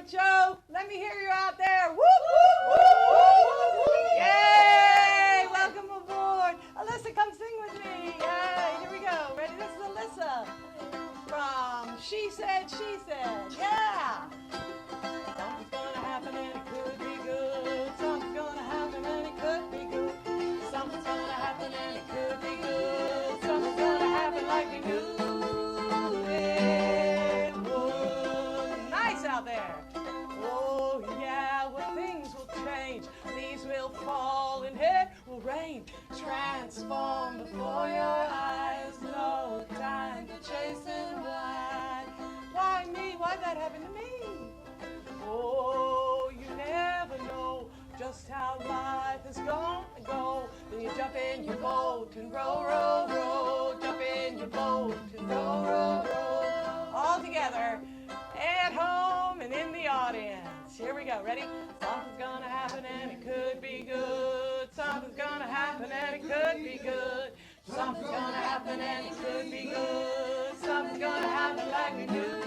Shepherd Show. Let me hear you out there. Woo, woo, woo, woo, woo. Yay! Welcome aboard. Alyssa, come sing with me. Yay! Here we go. Ready? This is Alyssa from She Said, She Said. Yeah! Something's gonna happen and it could be good. Something's gonna happen and it could be good. Something's gonna happen and it could be good. Something's gonna happen like we knew it would. Nice out there. Oh yeah, well things will change. Leaves will fall and it will rain. Transform before your eyes. No time to chase and ride. Why me? Why'd that happen to me? Oh, you never know just how life is gonna go. Then you jump in your boat and row, row, row. Jump in your boat and row, row, row. All together, at home and in the audience. Here we go. Ready? Something's gonna happen and it could be good. Something's gonna happen and it could be good. Something's gonna happen and it could be good. Something's gonna happen like we knew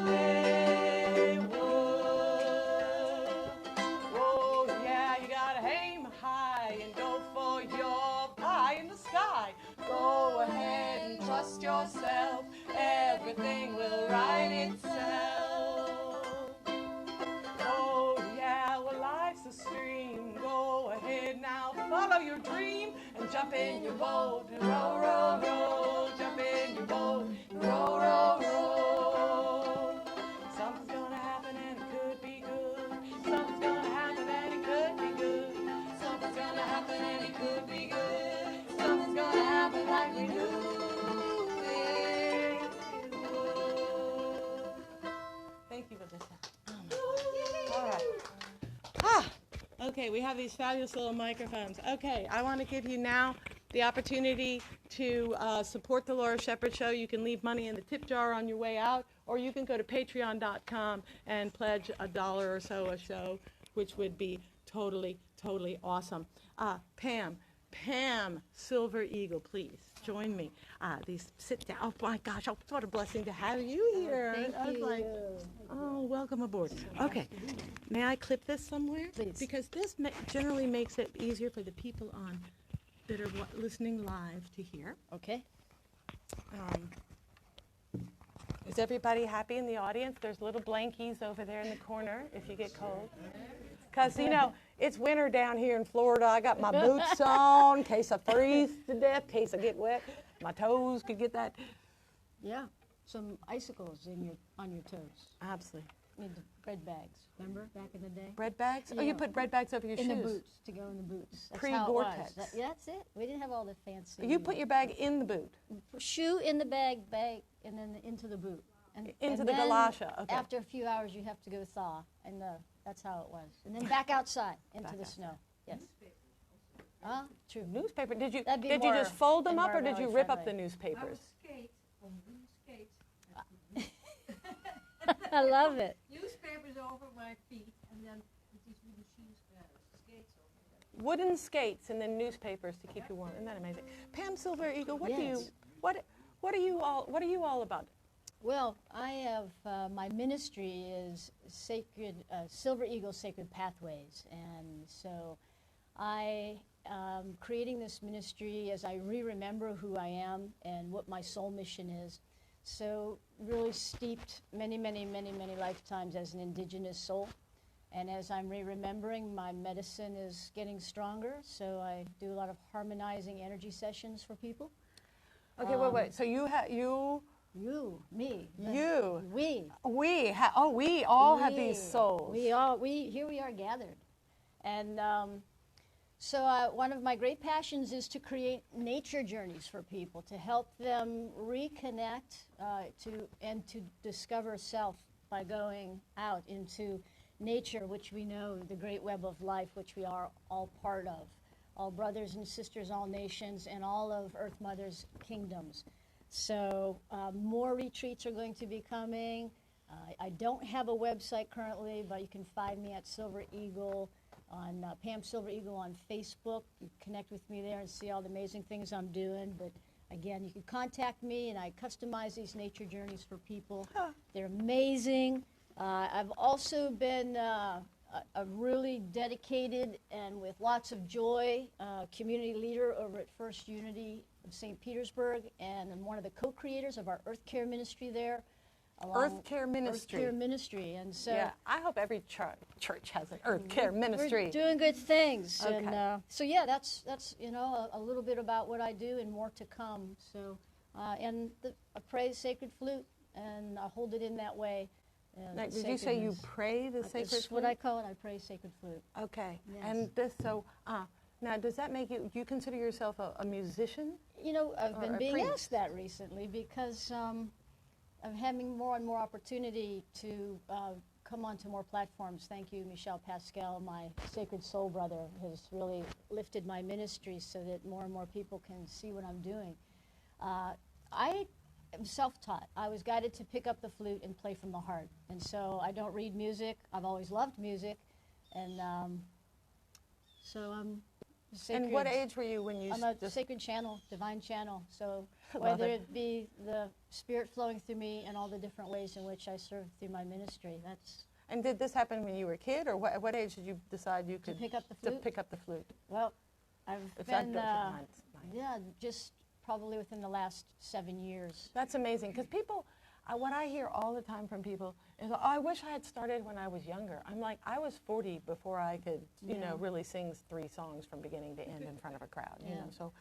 it would. Oh yeah, you gotta aim high and go for your pie in the sky. Go ahead and trust yourself. Everything will right itself. Oh yeah, well life's a stream. Go ahead now, follow your dream and jump in your boat and row, row, row. Jump in your boat and row, row, row. Something's gonna happen and it could be good. Something's gonna happen and it could be good. Something's gonna happen and it could be good. Something's gonna happen like we knew it would. Thank you, Vanessa. All right. Okay, we have these fabulous little microphones. Okay, I want to give you now the opportunity to support the Laura Shepherd Show. You can leave money in the tip jar on your way out, or you can go to patreon.com and pledge $1 or so a show, which would be totally, totally awesome. Pam Silver Eagle, please join me. These sit down. Oh my gosh! Oh, what a blessing to have you here. Thank you. Oh, welcome aboard. Okay, may I clip this somewhere? Please. Because this generally makes it easier for the people on that are listening live to hear. Okay. Is everybody happy in the audience? There's little blankies over there in the corner if you get cold. Because, you know, it's winter down here in Florida. I got my boots on in case I freeze to death, in case I get wet. My toes could get that. Yeah. Some icicles on your toes. Absolutely. Need the bread bags. Remember back in the day? Bread bags? Yeah. Oh, you put bread bags over your in shoes? the boots, to go in the boots. That's Pre-Gore-Tex. how it was. That's it. We didn't have all the fancy. You put your bag in the boot? Shoe in the bag, and then into the boot. Into the then galosha, okay. After a few hours, you have to go thaw, and that's how it was. And then back outside into the snow. Yes. True. Newspaper. Did you That'd be you just more fold them up, or did you rip up the environmentally newspapers? I love it. Newspapers over my feet, and then with these wooden skates over there. Wooden skates and then newspapers to keep you warm. Isn't that amazing? Pam Silver Eagle, what are you all about? Well, I have my ministry is Sacred Silver Eagle Sacred Pathways, and so I am creating this ministry as I remember who I am and what my soul mission is. So really steeped many lifetimes as an indigenous soul. And as I'm remembering, my medicine is getting stronger. So I do a lot of harmonizing energy sessions for people. Okay, wait. So you, me, you, we all have these souls. We here we are gathered. And so one of my great passions is to create nature journeys for people, to help them reconnect to discover self by going out into nature, which we know, the great web of life, which we are all part of, all brothers and sisters, all nations, and all of Earth Mother's kingdoms. So more retreats are going to be coming. I don't have a website currently, but you can find me at Silver Eagle on Pam Silver Eagle on Facebook. You connect with me there and see all the amazing things I'm doing. But again, you can contact me, and I customize these nature journeys for people. They're amazing. I've also been a really dedicated and with lots of joy community leader over at First Unity of St. Petersburg, and I'm one of the co-creators of our Earth Care Ministry there. Earth Care Ministry. Earth Care Ministry, and so Yeah, I hope every church has an Earth Care Ministry. We're doing good things, Okay. and so yeah, that's a little bit about what I do, and more to come. So, I praise Sacred Flute, and I hold it in that way. Now, did you say you pray the Sacred That's Flute? what I call it. I praise Sacred Flute. Okay. Yes. And this, so, now does that make you consider yourself a musician? You know, I've Or been a being priest. asked that recently because I'm having more and more opportunity to come onto more platforms. Thank you, Michel Pascal, my Sacred Soul brother, has really lifted my ministry so that more and more people can see what I'm doing. I am self-taught. I was guided to pick up the flute and play from the heart. And so I don't read music. I've always loved music. And so I'm sacred. And what age were you when you I'm a just... sacred channel, divine channel. So Love whether it. it be the spirit flowing through me and all the different ways in which I serve through my ministry, that's And did this happen when you were a kid, or what age did you decide you could pick up the to flute? pick up the flute? Well, I've If I been, don't mind. yeah, just probably within the last 7 years. That's amazing, because people, what I hear all the time from people is, oh, I wish I had started when I was younger. I'm like, I was 40 before I could, you know, really sing 3 songs from beginning to end in front of a crowd. You Yeah. know, so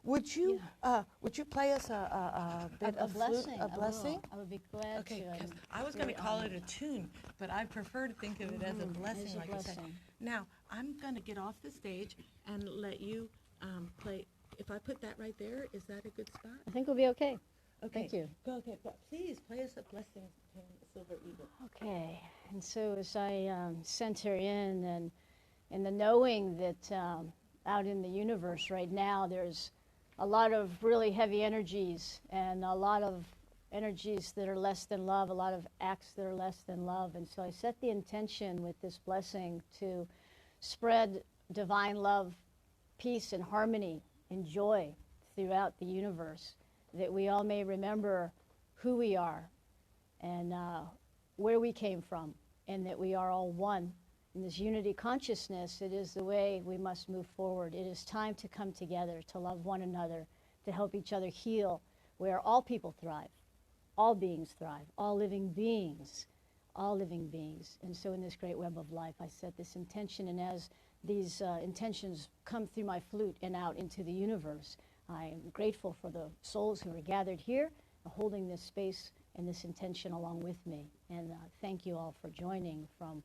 would you play us a bit A of flute, blessing. a blessing? I would be glad Okay, to. because I was going to call it a tune, but I prefer to think of it as a blessing, as a like you said. blessing. Now, I'm going to get off the stage and let you play. If I put that right there, is that a good spot? I think we'll be okay. Okay. Thank you. Go, okay, but please play us a blessing, Pam Silver Eagle. Okay, and so as I center in and the knowing that out in the universe right now there's a lot of really heavy energies and a lot of energies that are less than love, a lot of acts that are less than love. And so I set the intention with this blessing to spread divine love, peace, and harmony and joy throughout the universe, that we all may remember who we are and where we came from, and that we are all one. In this unity consciousness, it is the way we must move forward. It is time to come together, to love one another, to help each other heal, where all people thrive, all beings thrive, all living beings. And so in this great web of life, I set this intention, and as these intentions come through my flute and out into the universe, I am grateful for the souls who are gathered here, holding this space and this intention along with me. And thank you all for joining from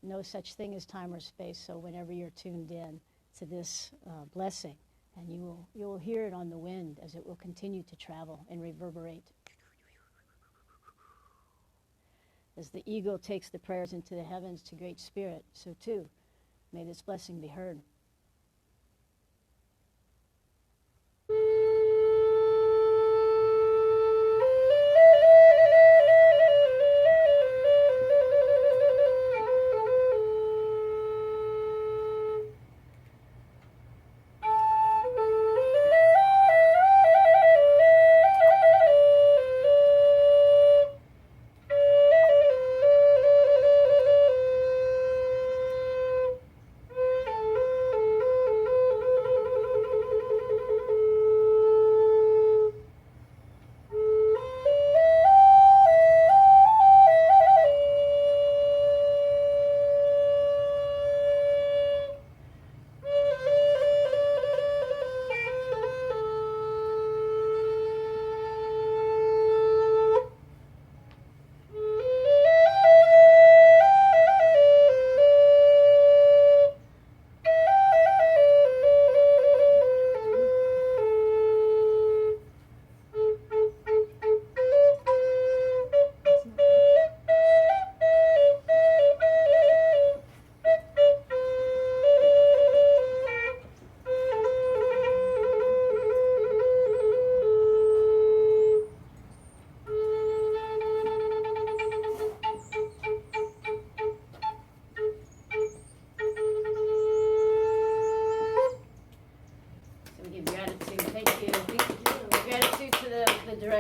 no such thing as time or space, so whenever you're tuned in to this blessing, and you will hear it on the wind as it will continue to travel and reverberate. As the eagle takes the prayers into the heavens to Great Spirit, so too may this blessing be heard.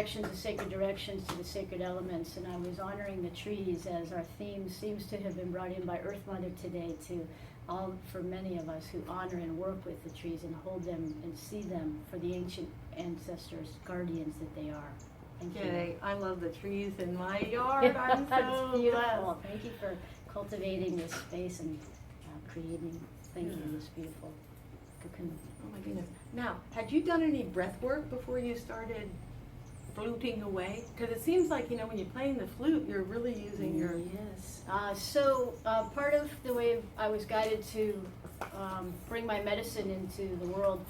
directions, the sacred directions to the sacred elements, and I was honoring the trees as our theme seems to have been brought in by Earth Mother today to all, for many of us who honor and work with the trees and hold them and see them for the ancient ancestors, guardians that they are. Thank you. Yay, I love the trees in my yard. I'm That's so beautiful. blessed. Thank you for cultivating this space and creating. Thank you. It's beautiful. Cocoon. Oh my goodness. Now, had you done any breath work before you started fluting away? Because it seems like, when you're playing the flute, you're really using your... Yes. So part of the way I was guided to bring my medicine into the world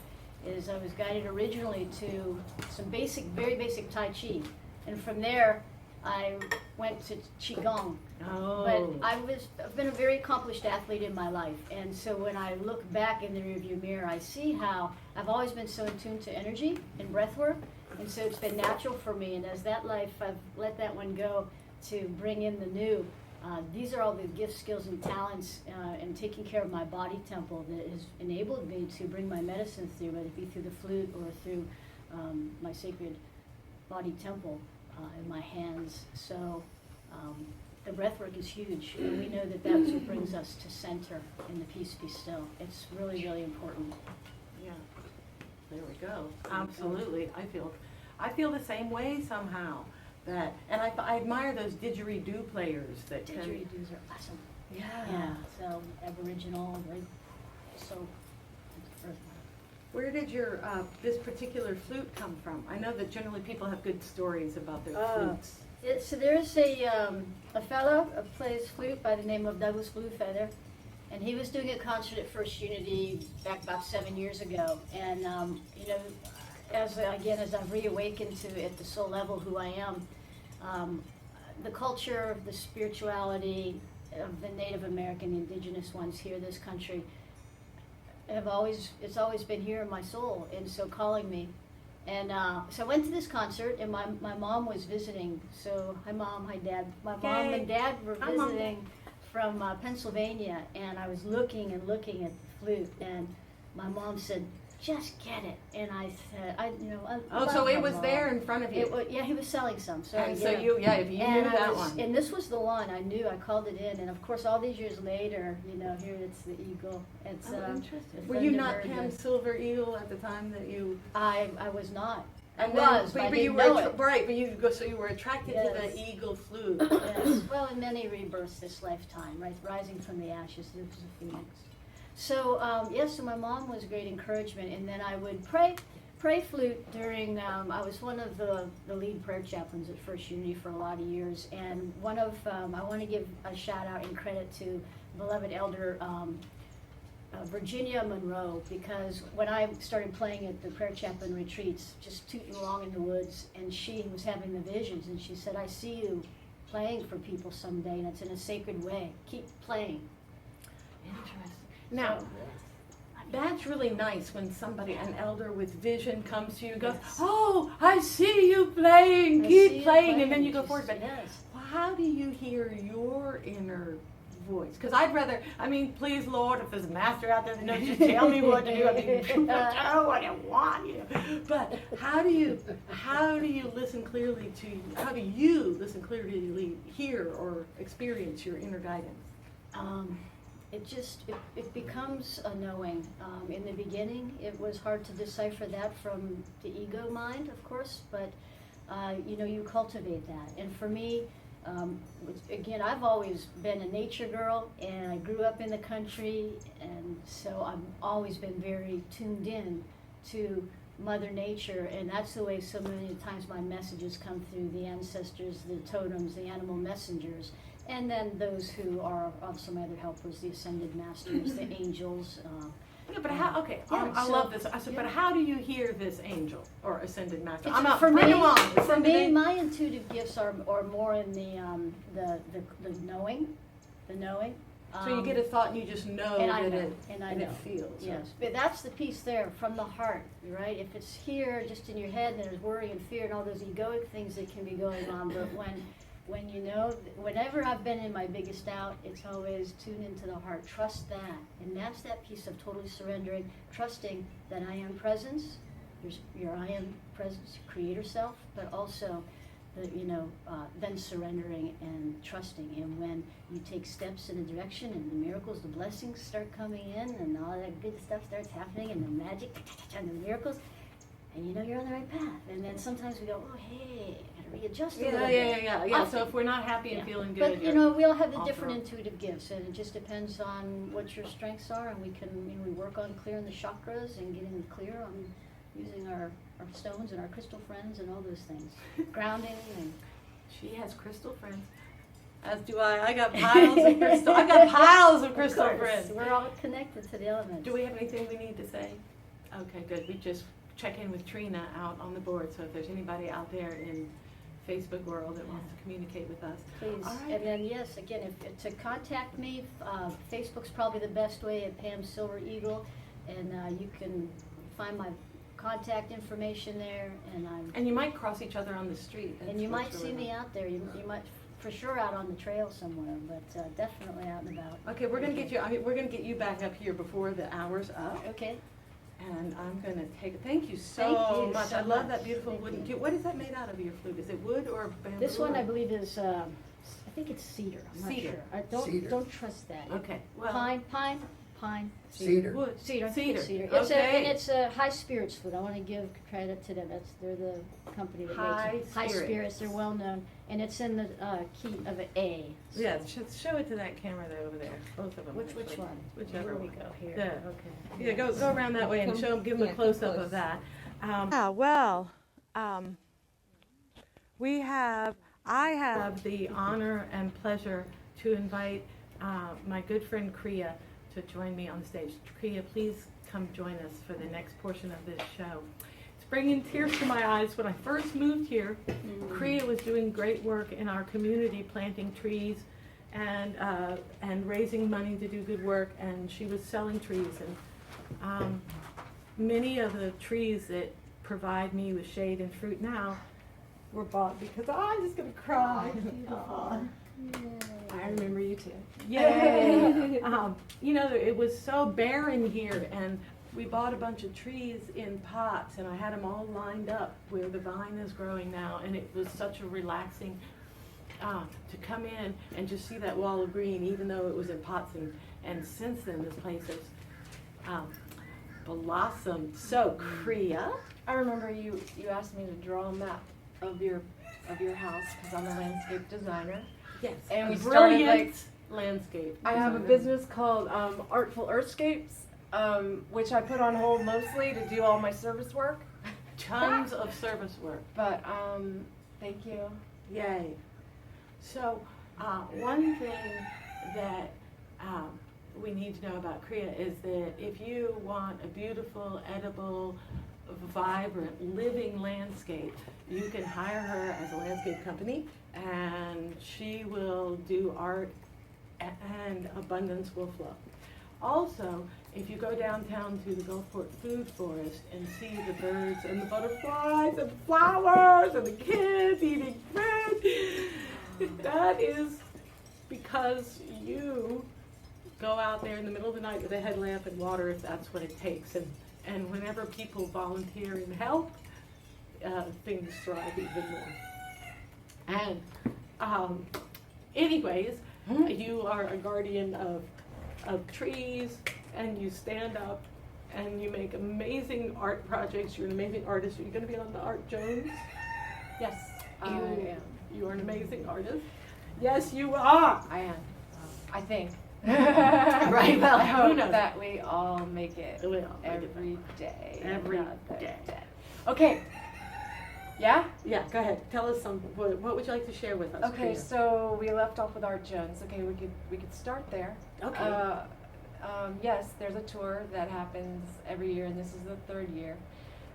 is I was guided originally to some basic, very basic Tai Chi. And from there, I went to Qigong. Oh. But I've been a very accomplished athlete in my life. And so when I look back in the rearview mirror, I see how I've always been so in tune to energy and breath work. And so it's been natural for me. And as that life, I've let that one go to bring in the new. These are all the gifts, skills, and talents and taking care of my body temple that has enabled me to bring my medicine through, whether it be through the flute or through my sacred body temple in my hands. So the breath work is huge. And we know that that's what brings us to center in the peace be still. It's really, really important. Yeah. There we go. Absolutely. I feel the same way somehow. And I admire those didgeridoo players that can... Didgeridoos are awesome. Yeah. Yeah, so Aboriginal, very, so, Where did your this particular flute come from? I know that generally people have good stories about their flutes. So there's a fellow who plays flute by the name of Douglas Bluefeather, and he was doing a concert at First Unity back about 7 years ago. And as I've reawakened to at the soul level who I am, the culture, the spirituality of the Native American indigenous ones here in this country it's always been here in my soul, and so calling me. And so I went to this concert, and my mom was visiting. So hi mom, hi dad. My mom and dad were visiting from Pennsylvania, and I was looking and looking at the flute, and my mom said, "Just get it." And I said, I So it was mom. there in front of you. Yeah, he was selling some. So And so yeah. you knew that one. And this was the one I knew. I called it in, and of course, all these years later, here it's the eagle. It's Interesting. it's Were you not Thunderbird. Pam Silver Eagle at the time that you? I was not. And but I didn't know it. Right, but you were attracted to Yes. the eagle flute. Yes. Well, in many rebirths this lifetime, right? Rising from the ashes, there was a phoenix. So so my mom was a great encouragement, and then I would pray flute during. I was one of the lead prayer chaplains at First Unity for a lot of years, and one of I want to give a shout out and credit to beloved elder Virginia Monroe, because when I started playing at the prayer chaplain retreats, just tooting along in the woods, and she was having the visions, and she said, "I see you playing for people someday, and it's in a sacred way. Keep playing." Interesting. Now, that's really nice when an elder with vision comes to you and goes, Yes. "Oh, I see you playing, I see keep you playing," and then you go She forward. said, But yes. how do you hear your inner voice? Because please Lord, if there's a master out there that knows, just tell me what to do. I know what I want, But how do you listen clearly how do you listen clearly hear or experience your inner guidance? It becomes a knowing. In the beginning, it was hard to decipher that from the ego mind, of course, but you cultivate that. And for me, again, I've always been a nature girl, and I grew up in the country, and so I've always been very tuned in to Mother Nature, and that's the way so many times my messages come through the ancestors, the totems, the animal messengers. And then those who are also my other helpers, the ascended masters, the angels. Yeah, but how? Okay, I love this. I said, but how do you hear this angel or ascended master? For Bring me, my intuitive gifts are more in the knowing, So you get a thought and you just know and it feels. Yes, but that's the piece there from the heart, right? If it's here, just in your head, then there's worry and fear and all those egoic things that can be going on. But when whenever I've been in my biggest doubt, it's always tune into the heart. Trust that. And that's that piece of totally surrendering, trusting that I am presence, there's your I am presence, creator self, but also the, then surrendering and trusting. And when you take steps in a direction and the miracles, the blessings start coming in and all that good stuff starts happening and the magic and the miracles, and you're on the right path. And then sometimes we go, oh, hey, I gotta readjust a little bit. Yeah. So if we're not happy and feeling good, but we all have the off different road. intuitive gifts, and it just depends on what your strengths are, and we can, we work on clearing the chakras and getting clear on using our stones and our crystal friends and all those things. Grounding and She has crystal friends. As do I. I got piles of crystal. I got piles of crystal of course, friends. we're all connected to the elements. Do we have anything we need to say? Okay, good. We just check in with Trina out on the board. So if there's anybody out there in Facebook world that wants to communicate with us, Please. All right. And then yes, again, to contact me, Facebook's probably the best way at Pam Silver Eagle, and you can find my contact information there, and you might cross each other on the street. and you might see me out there. You might for sure out on the trail somewhere, but definitely out and about. Okay, we're gonna get you. We're gonna get you back up here before the hour's up. Okay. And I'm gonna take. Thank you so Thank you much. so I love much. that beautiful Thank wooden. you. What is that made out of? Your flute? Is it wood or bamboo? This one or- I believe is, I think it's cedar. I'm not Cedar. sure. I Cedar. don't trust that. Okay. Well. Pine. Cedar. Wood. Cedar. I Cedar. think it's cedar. Okay. It's a high spirits food. I want to give credit to them. They're the company that High makes it. High Spirits. spirits. They're well known, and it's in the key of an A. So- Yeah. Show it to that camera there over there. Both of them. Which actually. one? Whichever Here we one. go. Here. Yeah. Okay. Yeah. Go around that way and show them. Give them a close up of that. I have the honor and pleasure to invite my good friend Kriya to join me on the stage. Kriya, please come join us for the next portion of this show. It's bringing tears to my eyes. When I first moved here, Kriya was doing great work in our community, planting trees and raising money to do good work, and she was selling trees. And many of the trees that provide me with shade and fruit now were bought because I'm just going to cry. Aw. I remember you too. Yay! It was so barren here, and we bought a bunch of trees in pots, and I had them all lined up where the vine is growing now, and it was such a relaxing to come in and just see that wall of green, even though it was in pots, and since then this place has blossomed. So, Kriya. I remember you asked me to draw a map of your house because I'm a landscape designer. Yes, And we brilliant started, landscape. I have a designer. business called Artful Earthscapes, which I put on hold mostly to do all my service work. Tons of service work. But thank you. Yay. So, one thing that we need to know about Kriya is that if you want a beautiful, edible, vibrant, living landscape, you can hire her as a landscape company, and she will do art and abundance will flow. Also, if you go downtown to the Gulfport Food Forest and see the birds and the butterflies and the flowers and the kids eating fruit, that is because you go out there in the middle of the night with a headlamp and water if that's what it takes. And whenever people volunteer and help, things thrive even more. And anyways, you are a guardian of trees, and you stand up and you make amazing art projects. You're an amazing artist. Are you going to be on the Art Jones? Yes, I am. You are an amazing artist. Yes, you are. I am. I think. Right, well, I who hope knows? that we all make it We all make it. every day. Every another day. Okay. Yeah? Yeah, go ahead. Tell us what would you like to share with us? Okay, Priya? so we left off with Art Jones. Okay, we could start there. Okay. Yes, there's a tour that happens every year, and this is the third year.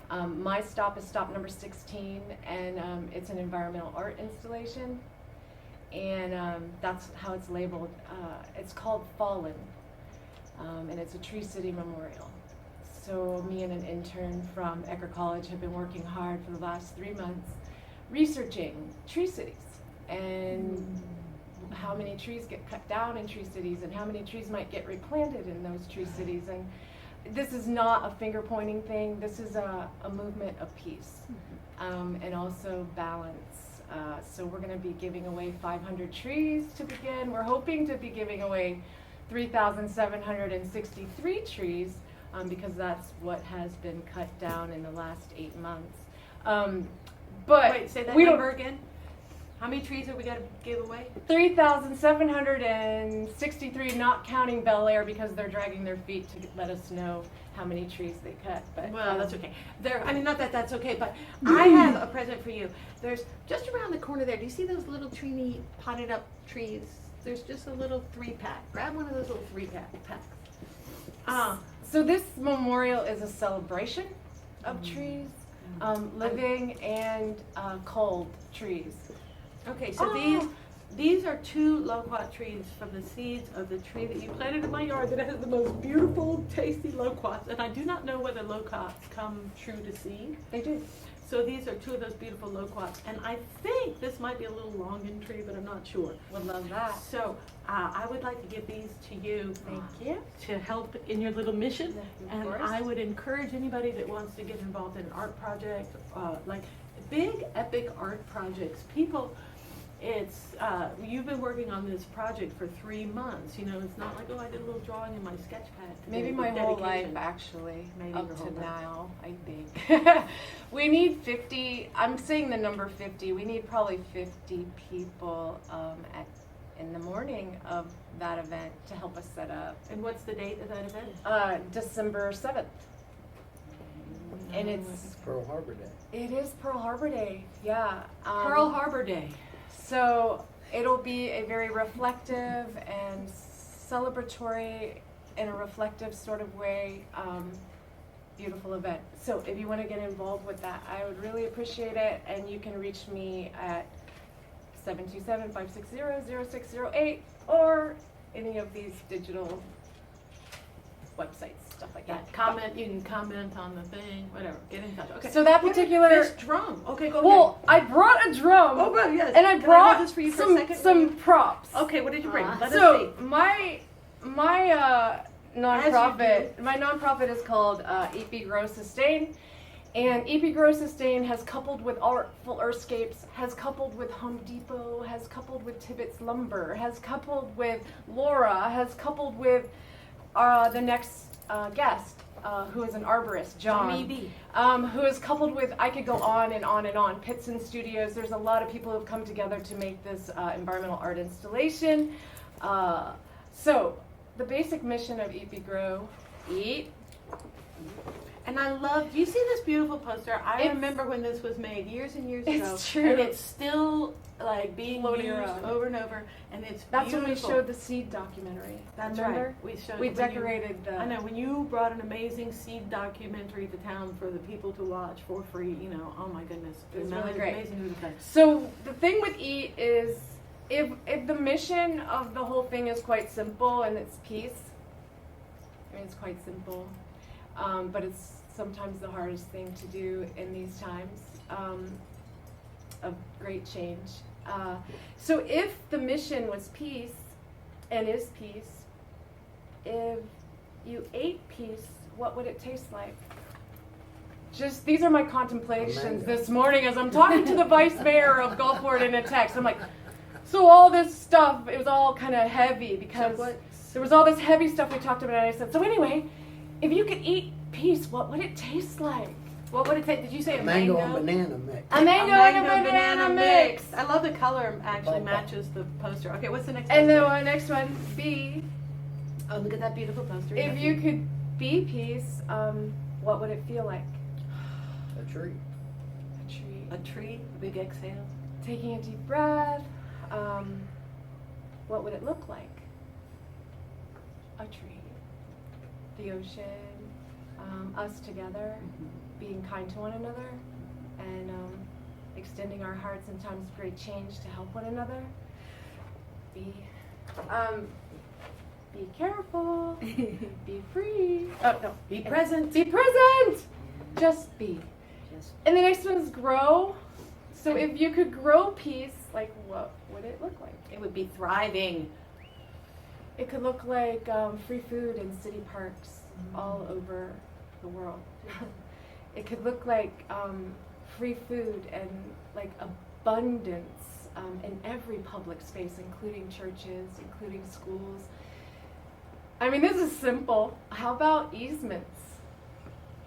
My stop is stop number 16, and it's an environmental art installation, and that's how it's labeled. It's called Fallen, and it's a Tree City memorial. So me and an intern from Ecker College have been working hard for the last 3 months researching tree cities and how many trees get cut down in tree cities and how many trees might get replanted in those tree cities. And this is not a finger pointing thing. This is a movement of peace, and also balance. So we're going to be giving away 500 trees to begin. We're hoping to be giving away 3,763 trees, because that's what has been cut down in the last 8 months. But Wait, say that we number again. How many trees have we got to give away? 3,763, not counting Bel Air, because they're dragging their feet to let us know how many trees they cut. But Well, that's okay. Not that that's okay, but I have a present for you. There's just around the corner there. Do you see those little teeny potted up trees? There's just a little 3-pack. Grab one of those little 3-pack packs. So this memorial is a celebration of trees, living and culled trees. Okay, so these are 2 loquat trees from the seeds of the tree that you planted in my yard that has the most beautiful, tasty loquats. And I do not know whether loquats come true to seed. They do. So these are 2 of those beautiful loquats. And I think this might be a little longan tree, but I'm not sure. Would love that. So I would like to give these to you. Thank you. To help in your little mission. Of And course. I would encourage anybody that wants to get involved in an art project, like big epic art projects. People, you've been working on this project for 3 months. You know, it's not like, oh, I did a little drawing in my sketch pad today. Maybe my with whole life, dedication. actually, Maybe up your to whole life. now, I think. We need 50, I'm saying the number 50, we need probably 50 people in the morning of that event to help us set up. And what's the date of that event? December 7th. And it's Pearl Harbor Day. It is Pearl Harbor Day, yeah. Pearl Harbor Day. So it'll be a very reflective and celebratory, in a reflective sort of way, beautiful event. So if you want to get involved with that, I would really appreciate it. And you can reach me at 727-560-0608 or any of these digital websites, stuff like Yeah, that. comment. You can comment on the thing, whatever. Get in touch. Okay. So that What is particular this drum. Okay, go well, I brought a drum. ahead. Oh, good. Yes. And I Can brought hold this for you for a some second? some props. Okay, what did you bring? Let us So see. my nonprofit is called EP Grow Sustain, and EP Grow Sustain has coupled with Artful Earthscapes, has coupled with Home Depot, has coupled with Tibbetts Lumber, has coupled with Laura, has coupled with the next guest, who is an arborist, John. Maybe. Who is coupled with, I could go on and on and on, Pitson Studios. There's a lot of people who have come together to make this environmental art installation. So the basic mission of EP Grow, eat. And I love, do you see this beautiful poster? I It's- remember when this was made years and years It's ago. true. And it's still like being Floating used around. over and over. And it's That's beautiful. when we showed the seed documentary. That's Remember? right. We showed We when you- decorated the. I know, when you brought an amazing seed documentary to town for the people to watch for free, you know, oh my goodness. It was The amount really of great. amazing who did. So the thing with eat is, if the mission of the whole thing is quite simple and it's peace. I mean, it's quite simple, but it's sometimes the hardest thing to do in these times of great change. So if the mission was peace, and is peace, if you ate peace, what would it taste like? Just, these are my contemplations Mango. this morning as I'm talking to the vice mayor of Gulfport in a text. I'm like, so all this stuff, it was all kind of heavy because there was all this heavy stuff we talked about, and I said, so anyway, if you could eat peace, what would it taste like? What would it take? Did you say a Mango mango? and banana mix. A mango and a banana mix. I love the color actually Bye-bye. matches the poster. Okay, what's the next And poster? the next one, B, Oh, look at that beautiful poster. if you could be peace, what would it feel like? A tree. A tree. A tree, a big exhale. Taking a deep breath, what would it look like? A tree. The ocean, us together, being kind to one another, and extending our hearts in times of great change to help one another. Be careful. Be free. Oh no. Be present. Be present. Just be. And the next one is grow. So if you could grow peace, like what would it look like? It would be thriving. It could look like free food in city parks, all over the world. It could look like free food and like abundance in every public space, including churches, including schools. I mean, this is simple. How about easements?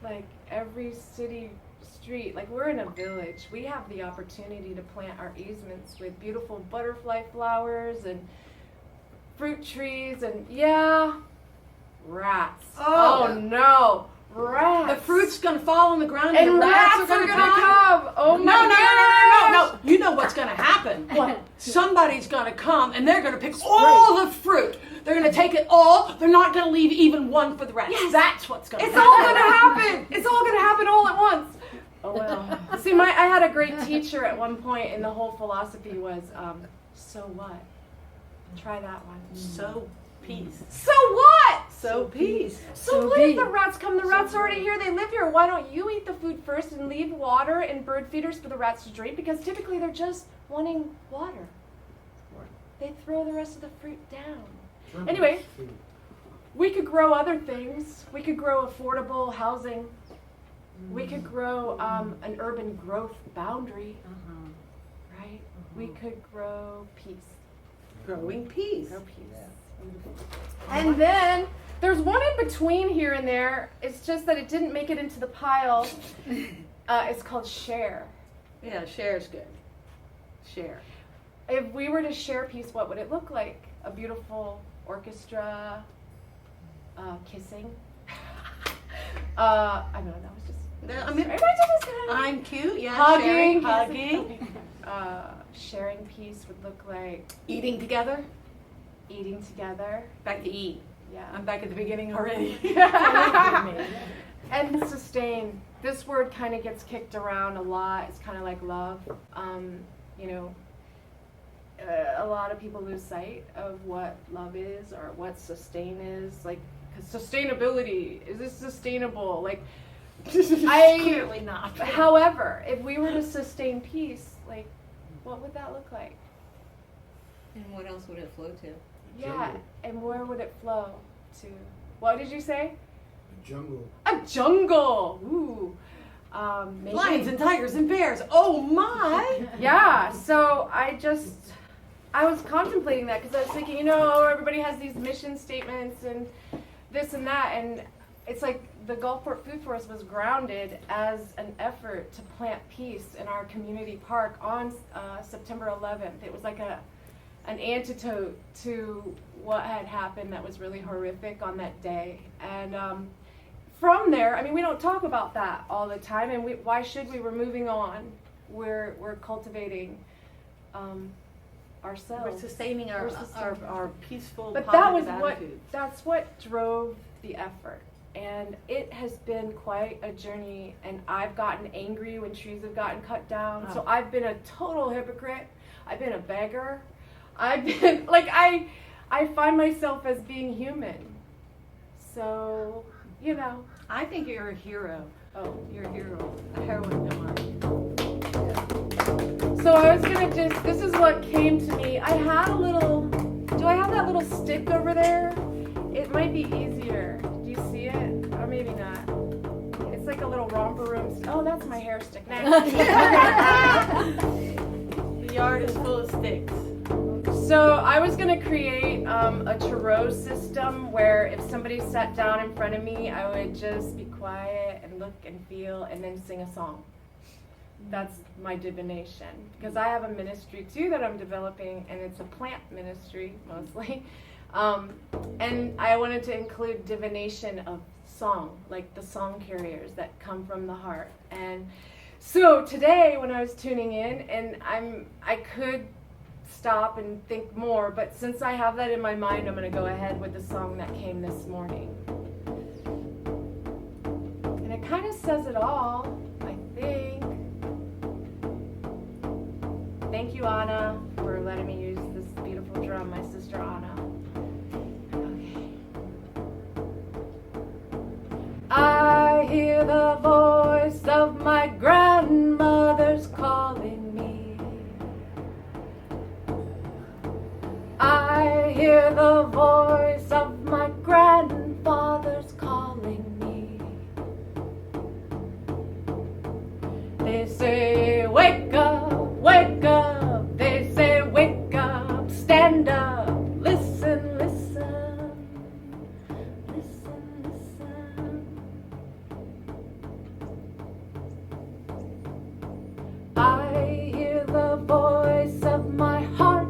Like every city street, like we're in a village, we have the opportunity to plant our easements with beautiful butterfly flowers and fruit trees and rats. Oh no, rats. The fruit's gonna fall on the ground and the rats are gonna come. Oh my No. You know what's gonna happen. What? Somebody's gonna come and they're gonna pick all the fruit. They're gonna take it all. They're not gonna leave even one for the rats. Yes. That's what's gonna It's happen. all gonna happen. It's all gonna happen all at once. Oh well. See, I had a great teacher at one point, and the whole philosophy was, so what? Try that one. So peace. So what? So peace. So what if the rats come? The rats are already here. They live here. Why don't you eat the food first and leave water and bird feeders for the rats to drink? Because typically they're just wanting water. They throw the rest of the fruit down. Anyway, we could grow other things. We could grow affordable housing. We could grow an urban growth boundary, right? We could grow peace. Growing peace. Grow peace. And then there's one in between here and there. It's just that it didn't make it into the pile. It's called share. Yeah, share's good. Share. If we were to share peace, what would it look like? A beautiful orchestra, kissing. I don't know. That was just. I mean, I'm cute. Yeah. Hugging. Hugging. Sharing peace would look like Eating together. eating together. Back to eat. Yeah. I'm back at the beginning already. And sustain. This word kind of gets kicked around a lot. It's kind of like love. A lot of people lose sight of what love is or what sustain is. Like, 'cause sustainability, is this sustainable? Like, Clearly not. However, if we were to sustain peace, like, what would that look like? And what else would it flow to? Yeah, Jungle. and where would it flow to? What did you say? A jungle. A jungle. Ooh. Maybe. Lions and tigers and bears. Oh my! Yeah. So I was contemplating that because I was thinking, everybody has these mission statements and this and that, and it's like the Gulfport Food Forest was grounded as an effort to plant peace in our community park on September 11th. It was like an antidote to what had happened that was really horrific on that day. And from there, I mean, we don't talk about that all the time, and why should we? We're moving on. We're cultivating ourselves. We're sustaining our peaceful, But positive that was attitudes. that's what drove the effort. And it has been quite a journey, and I've gotten angry when trees have gotten cut down. So I've been a total hypocrite. I've been a beggar. I've been, like, I find myself as being human. So, I think you're a hero. Oh. You're a hero. A heroine, no harm. So I was gonna this is what came to me. I had do I have that little stick over there? It might be easier. Do you see it? Or maybe not. It's like a little romper room. Oh, that's my hair stick. Next. The yard is full of sticks. So I was gonna create a tarot system where if somebody sat down in front of me, I would just be quiet and look and feel and then sing a song. That's my divination. Because I have a ministry too that I'm developing, and it's a plant ministry mostly. And I wanted to include divination of song, like the song carriers that come from the heart. And so today when I was tuning in, and I could stop and think more, but since I have that in my mind, I'm going to go ahead with the song that came this morning. And it kind of says it all, I think. Thank you, Anna, for letting me use this beautiful drum, my sister Anna. Okay. I hear the voice of my grandmother's calling me. I hear the voice of my grandfather's calling Listen, listen, listen, listen. I hear the voice of my heart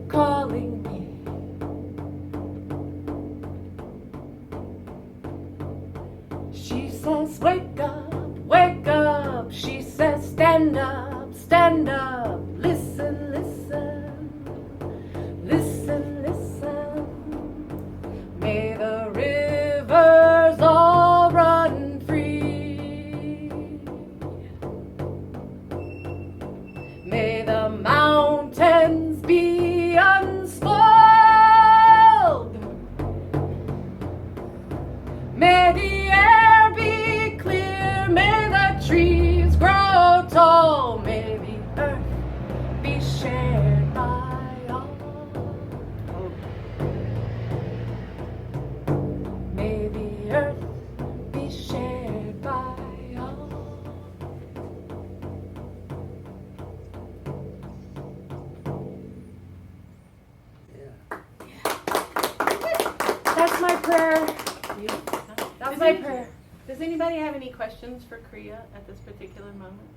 calling me. She says, wake up, wake up. She says, stand up, stand up. Listen, listen, listen, listen. May the rivers all run free. May the mountains be unspoiled. May the air be clear. May the trees grow tall. May the earth be shared by all. May the earth be shared by all. Yeah. That's my prayer. That's my prayer. Does anybody have any questions for Kriya at this particular moment?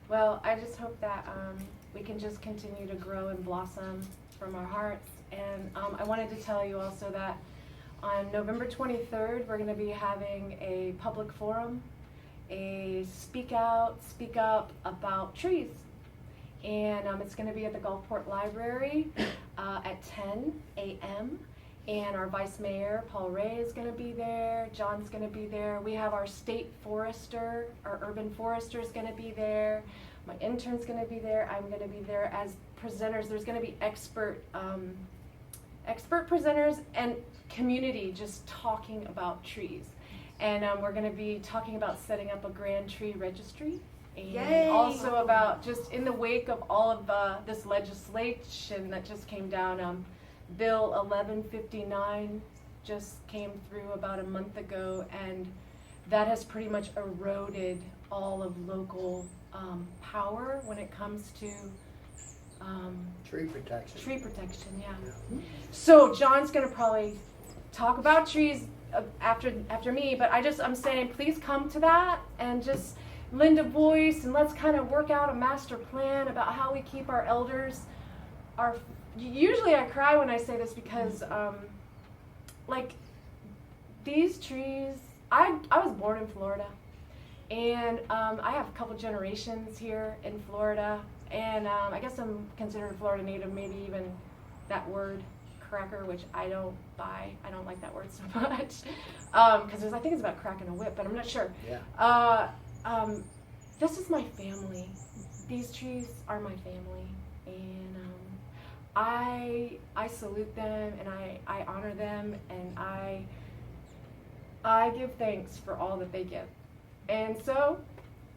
Well, I just hope that we can just continue to grow and blossom from our hearts. And I wanted to tell you also that on November 23rd, we're going to be having a public forum, a speak up about trees. And it's going to be at the Gulfport Library at 10 a.m. And our Vice Mayor, Paul Ray, is going to be there. John's going to be there. We have our state forester, our urban forester is going to be there. My intern's going to be there. I'm going to be there as presenters. There's going to be expert presenters and community just talking about trees. And we're going to be talking about setting up a grand tree registry. And Yay. also about just in the wake of all of this legislation that just came down, Bill 1159 just came through about a month ago, and that has pretty much eroded all of local power when it comes to Tree protection. tree protection. Yeah. So John's going to probably talk about trees after me, but I'm saying please come to that and just lend a voice, and let's kind of work out a master plan about how we keep our elders. Usually I cry when I say this because like these trees, I was born in Florida, and I have a couple generations here in Florida, and I guess I'm considered a Florida native, maybe even that word cracker, which I don't buy. I don't like that word so much because I think it's about cracking a whip, but I'm not sure. Yeah. This is my family. These trees are my family, and I salute them, and I honor them, and I give thanks for all that they give. And so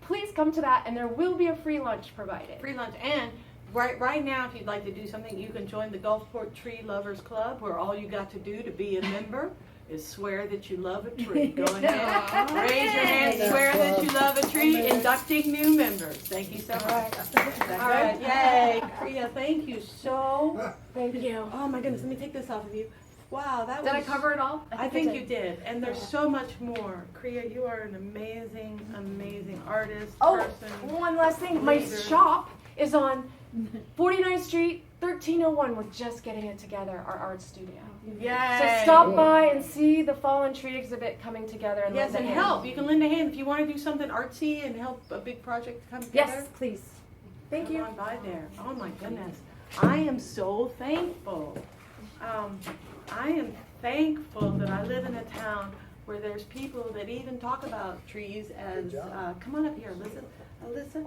please come to that, and there will be a free lunch provided. Free lunch. And right now, if you'd like to do something, you can join the Gulfport Tree Lovers Club, where all you got to do to be a member is swear that you love a tree. Go ahead, raise your hand, swear that you love a tree, inducting new members. Thank you so much. All right, yay. Kriya, thank you so. Thank you. Oh my goodness, let me take this off of you. Wow, that was. Did I cover it all? I think you did, and there's so much more. Kriya, you are an amazing, amazing artist, person. One last thing. My leader. shop is on 49th Street, 1301. We're just getting it together, our art studio. Yay. So stop by and see the Fallen Tree exhibit coming together. And Yes, lend a and hand. help. You can lend a hand if you want to do something artsy and help a big project come together. Yes, please. Thank Come you. on by there. Oh my goodness. I am so thankful. I am thankful that I live in a town where there's people that even talk about trees as, Good job. come on up here, Alyssa. Alyssa,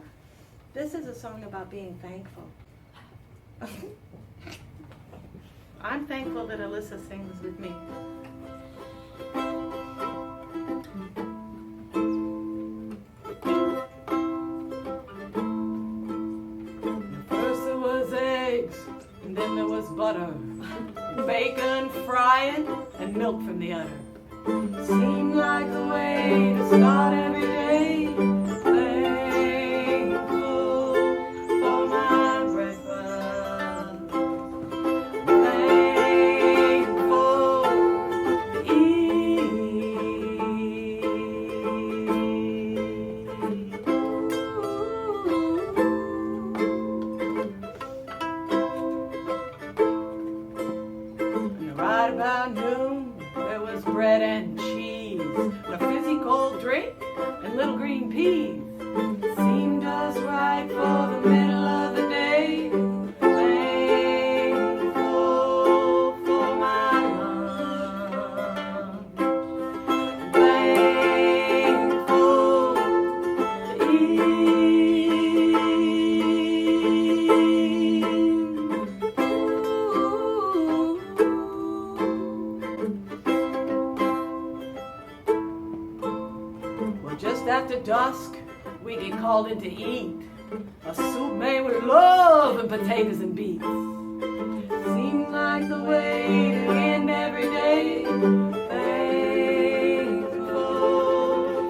this is a song about being thankful. I'm thankful that Alyssa sings with me. First there was eggs, and then there was butter, bacon frying, and milk from the udder. Seemed like the way to start every day. Thankful for after dusk, we get called in to eat. A soup made with love and potatoes and beets. Seems like the way to end every day. Thankful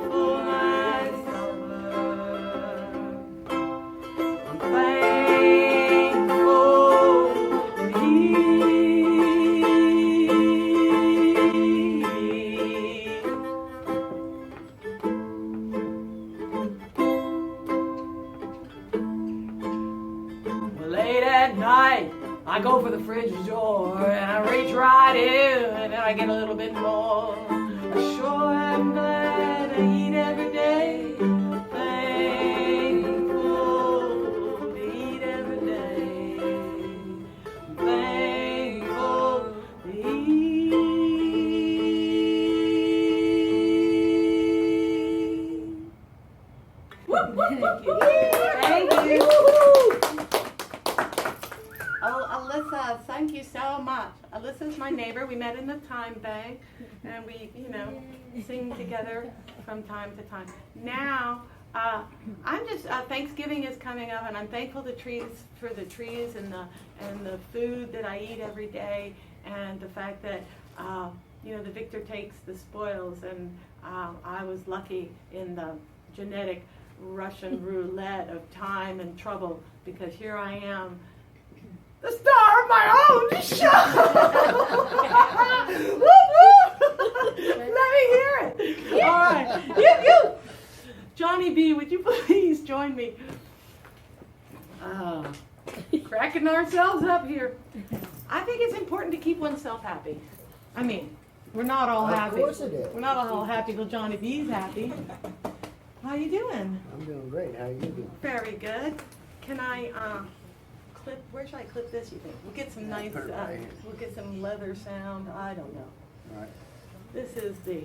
for my supper. I'm thankful to eat. Well, late at night, I go for the fridge door and I reach right in and I get a little bit more. I sure am glad I eat every day. Thankful to eat every day. Thankful to eat. Thank you. Thank you. Oh, Alyssa, thank you so much. Alyssa's my neighbor. We met in the time bank, and we, sing together from time to time. Now, I'm just Thanksgiving is coming up, and I'm thankful for the trees and the food that I eat every day, and the fact that the victor takes the spoils, and I was lucky in the genetic Russian roulette of time and trouble, because here I am, the star of my own show. Woo, woo. Let me hear it. All right. You. Johnny B, would you please join me? Cracking ourselves up here. I think it's important to keep oneself happy. I mean, we're not all happy. Of course it is. We're not all happy till Johnny B's happy. How you doing? I'm doing great. How are you doing? Very good. Can I clip? Where should I clip this? You think? We'll get some nice. Put it right here. We'll get some leather sound. I don't know. All right. This is the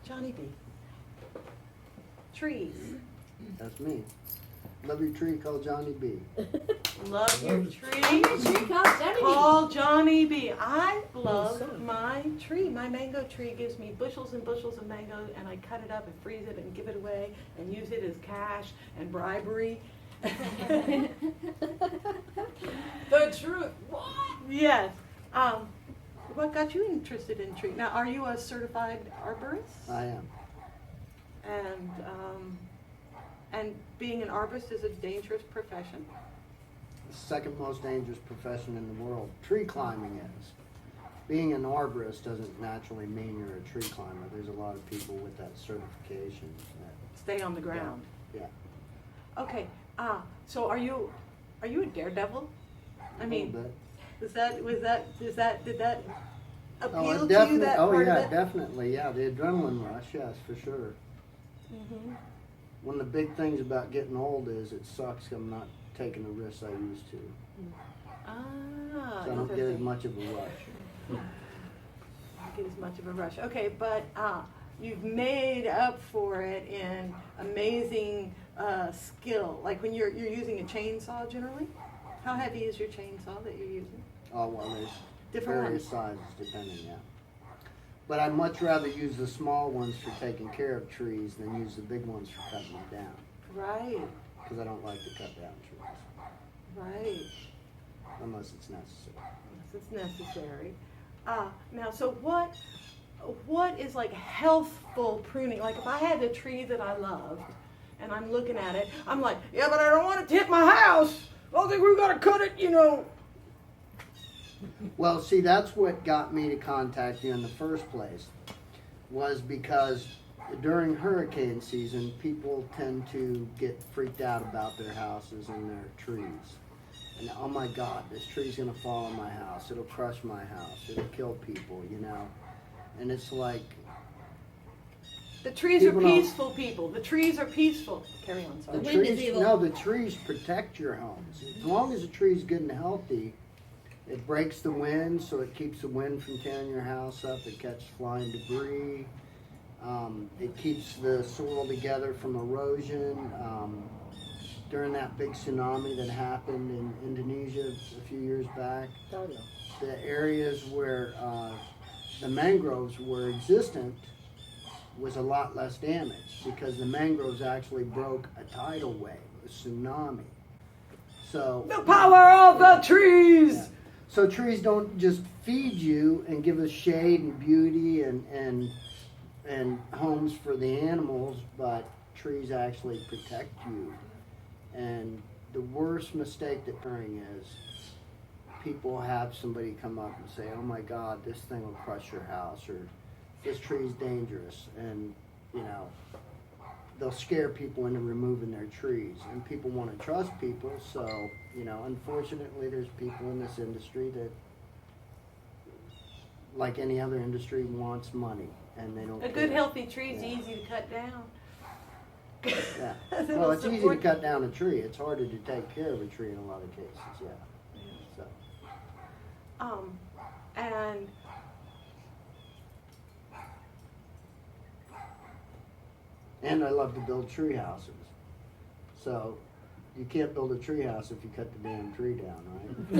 Johnny B. Trees. That's me. Love your tree called Johnny B. Love your tree. Tree comes Johnny B. Call Johnny B. I love my tree. My mango tree gives me bushels and bushels of mango, and I cut it up and freeze it and give it away and use it as cash and bribery. The truth. What? Yes. What got you interested in tree? Now, are you a certified arborist? I am. And being an arborist is a dangerous profession. The second most dangerous profession in the world. Tree climbing is. Being an arborist doesn't naturally mean you're a tree climber. There's a lot of people with that certification. Stay on the ground. Yeah. Okay. So are you a daredevil? I mean, A little bit. did that appeal to definitely. you, that Oh part yeah, of it? definitely. Yeah, the adrenaline rush. Yes, for sure. Mm-hmm. One of the big things about getting old is it sucks. I'm not taking the risks I used to. Ah, So I don't get as much of a rush. Don't get as much of a rush. Okay, but you've made up for it in amazing skill. Like when you're using a chainsaw generally. How heavy is your chainsaw that you're using? Oh well, there's Different various sizes depending, yeah. But I'd much rather use the small ones for taking care of trees than use the big ones for cutting them down. Right, Because I don't like to cut down trees right. unless it's necessary. Yes, it's necessary. Now, so what is like healthful pruning? Like if I had a tree that I loved and I'm looking at it, I'm like, yeah, but I don't want it to hit my house. I don't think we've got to cut it, Well, see, that's what got me to contact you in the first place, was because during hurricane season, people tend to get freaked out about their houses and their trees. And oh my God, this tree's gonna fall on my house. It'll crush my house. It'll kill people, And it's like, The trees are People don't- peaceful people. The trees are peaceful. Carry on, sorry. the wind is trees, evil. no, the trees protect your homes. As long as the tree's good and healthy, it breaks the wind, so it keeps the wind from tearing your house up. It catches flying debris. It keeps the soil together from erosion. During that big tsunami that happened in Indonesia a few years back, the areas where the mangroves were existent was a lot less damage because the mangroves actually broke a tidal wave, a tsunami. So The power of the trees! yeah. So trees don't just feed you and give us shade and beauty and homes for the animals, but trees actually protect you. And the worst mistake that occurring is people have somebody come up and say, "Oh my God, this thing will crush your house," or "This tree's dangerous," and they'll scare people into removing their trees. And people want to trust people, so unfortunately, there's people in this industry that, like any other industry, wants money, and they don't. A good healthy tree is easy to cut down. Yeah. It'll Well, it's easy to support- cut down a tree. It's harder to take care of a tree in a lot of cases. Yeah. So. And And I love to build tree houses. So you can't build a tree house if you cut the damn tree down, right?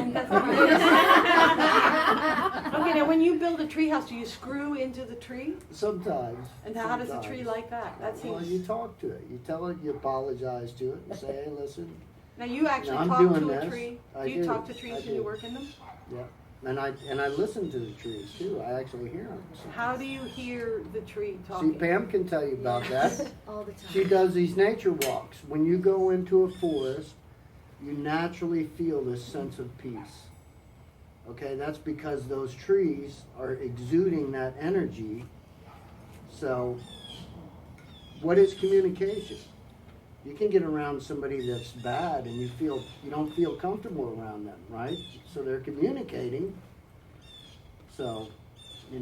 okay, now when you build a tree house, do you screw into the tree? Sometimes. And how does a tree sometimes. like that? That Well, seems. you talk to it. You tell it. You apologize to it and say, "Hey, listen." Now you actually I'm talk doing to a this. tree. I Do you do. talk to trees I when do. you work in them? Yeah. And I listen to the trees too. I actually hear them. How do you hear the tree See, talking? Pam can tell you about that. All the time. She does these nature walks. When you go into a forest, you naturally feel this sense of peace. Okay, that's because those trees are exuding that energy. So, what is communication? You can get around somebody that's bad and you don't feel comfortable around them, right? So they're communicating. So,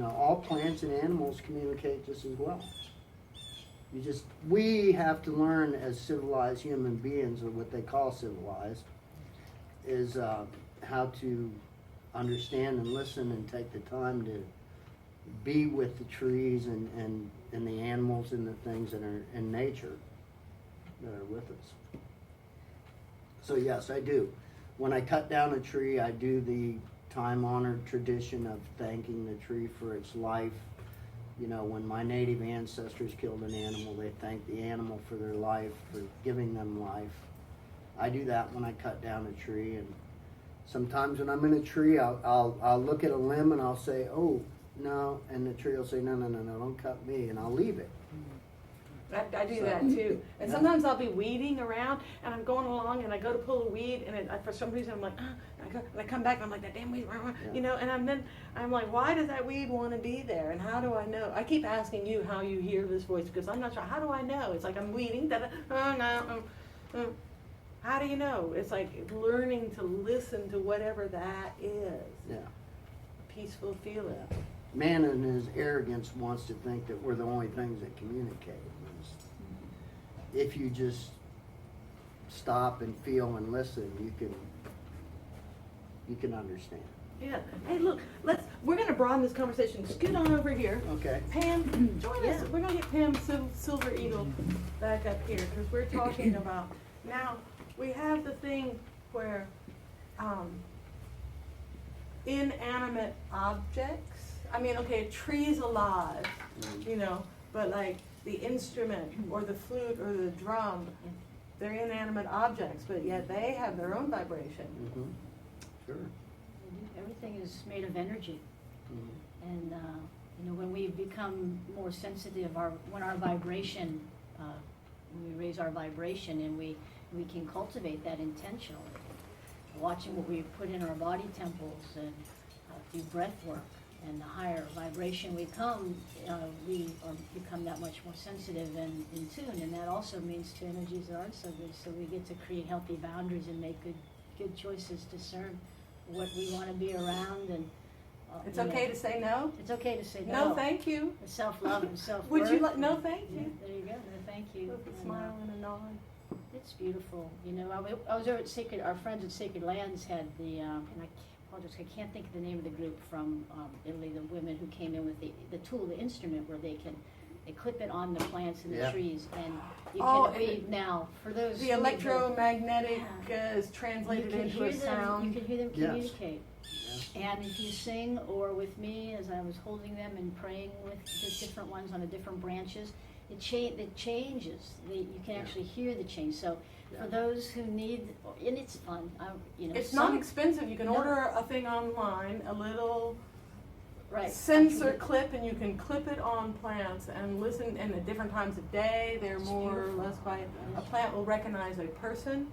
all plants and animals communicate just as well. We have to learn as civilized human beings, or what they call civilized, is how to understand and listen and take the time to be with the trees and the animals and the things that are in nature that are with us. So yes, I do. When I cut down a tree, I do the time-honored tradition of thanking the tree for its life. When my native ancestors killed an animal, they thanked the animal for their life, for giving them life. I do that when I cut down a tree, and sometimes when I'm in a tree, I'll look at a limb and I'll say, "Oh, no," and the tree will say, "No, don't cut me," and I'll leave it. I do So, that too. And yeah. sometimes I'll be weeding around and I'm going along and I go to pull a weed and for some reason I'm like, and I come back and I'm like, that damn weed, Yeah. and I'm like, why does that weed want to be there? And how do I know? I keep asking you how you hear this voice because I'm not sure. How do I know? It's like I'm weeding. How do you know? It's like learning to listen to whatever that is. Yeah. A peaceful feeling. Man in his arrogance wants to think that we're the only things that communicate. If you just stop and feel and listen, you can understand. Yeah. Hey, look, we're going to broaden this conversation. Scoot on over here. Okay. Pam, join us. We're going to get Pam Silver Eagle back up here because we're talking about, now we have the thing where inanimate objects, a tree's alive, but like the instrument or the flute or the drum, they're inanimate objects, but yet they have their own vibration. Mm-hmm. Sure. Everything is made of energy. Mm-hmm. And when we become more sensitive, when our vibration, when we raise our vibration, and we can cultivate that intentionally, watching what we put in our body temples and through breath work, and the higher vibration we become that much more sensitive and in tune, and that also means to energies that aren't so good. So we get to create healthy boundaries and make good choices, discern what we want to be around, and It's okay to say no? It's okay to say no. No, thank you. Self-love and self-worth. Would you like, no, thank Yeah, you. there you go. No, thank you. With a And, smile and a nod. it's beautiful. I was over at our friends at Sacred Lands had and I apologize, I can't think of the name of the group from Italy, the women who came in with the tool, the instrument where they clip it on the plants and the Yeah. trees, and you Oh, can read now for those. The who- electromagnetic is you translated can into hear a them. sound. You can hear them Yes. communicate. And if you sing, or with me, as I was holding them and praying with the different ones on the different branches, it changes. You can actually hear the change. So Yeah. for those who need, and it's fun, It's some- not expensive. You can No. order a thing online, a little right, sensor absolutely. clip, and you can clip it on plants and listen. And at different times of day, they're It's more or beautiful. less quiet. A plant will recognize a person.